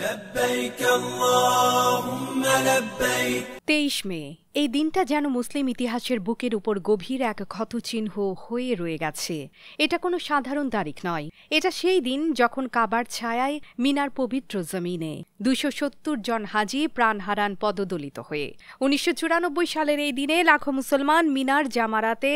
لبيك اللهم لبيك 23 মে এই দিনটা যেন মুসলিম ইতিহাসের বুকের উপর গভীর এক ক্ষতচিহ্ন হয়ে রয়ে গেছে। এটা কোনো সাধারণ তারিখ নয়, এটা সেই দিন যখন কাবার ছায়ায় মিনার পবিত্র জমিনে 270 জন হাজি প্রাণ হারান পদদলিত হয়ে। 1994 সালের এই দিনে লাখো মুসলমান মিনার জামারাতে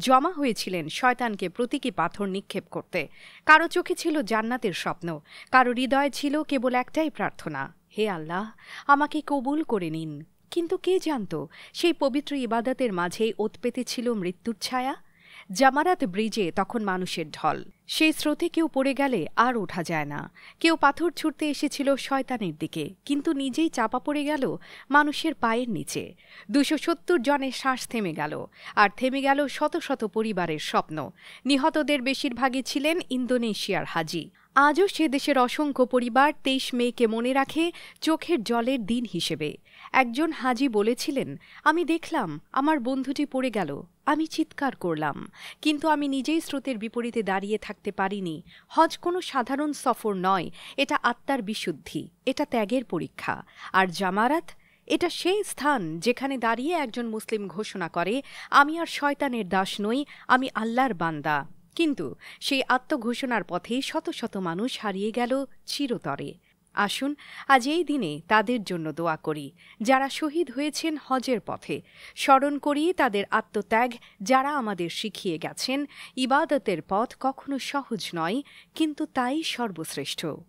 জমা হয়েছিলেন শয়তানকে প্রতীকী পাথর নিক্ষেপ করতে। কারো চোখে ছিল জান্নাতের স্বপ্ন, কারো হৃদয়ে ছিল কেবল একটাই প্রার্থনা, হে আল্লাহ, আমাকে কবুল করে নিন। কিন্তু কে জানত সেই পবিত্র ইবাদতের মাঝে ওত পেতে ছিল মৃত্যুর ছায়া। জামারাত ব্রিজে তখন মানুষের ঢল, সেই স্রোতে কেউ পড়ে গেলে আর ওঠা যায় না। কেউ পাথর ছুঁড়তে এসেছিল শয়তানের দিকে, কিন্তু নিজেই চাপা পড়ে গেল মানুষের পায়ের নিচে। 270 জনের শ্বাস থেমে গেল, আর থেমে গেল শত শত পরিবারের স্বপ্ন। নিহতদের বেশিরভাগই ছিলেন ইন্দোনেশিয়ার হাজি। আজও সে দেশের অসংখ্য পরিবার 23 মেকে মনে রাখে চোখের জলের দিন হিসেবে। একজন হাজি বলেছিলেন, আমি দেখলাম আমার বন্ধুটি পড়ে গেল, আমি চিৎকার করলাম, কিন্তু আমি নিজেই স্রোতের বিপরীতে দাঁড়িয়ে থাকতে পারিনি। হজ কোনো সাধারণ সফর নয়, এটা আত্মার বিশুদ্ধি, এটা ত্যাগের পরীক্ষা। আর জামারাত, এটা সেই স্থান যেখানে দাঁড়িয়ে একজন মুসলিম ঘোষণা করে, আমি আর শয়তানের দাস নই, আমি আল্লাহর বান্দা। কিন্তু সেই আত্মঘোষণার পথে শত শত মানুষ হারিয়ে গেল চিরতরে। আসুন আজ এই দিনে তাদের জন্য দোয়া করি, যারা শহীদ হয়েছেন হজের পথে। স্মরণ করি তাদের আত্মত্যাগ, যারা আমাদের শিখিয়ে গেছেন ইবাদতের পথ কখনো সহজ নয়, কিন্তু তাই সর্বশ্রেষ্ঠ।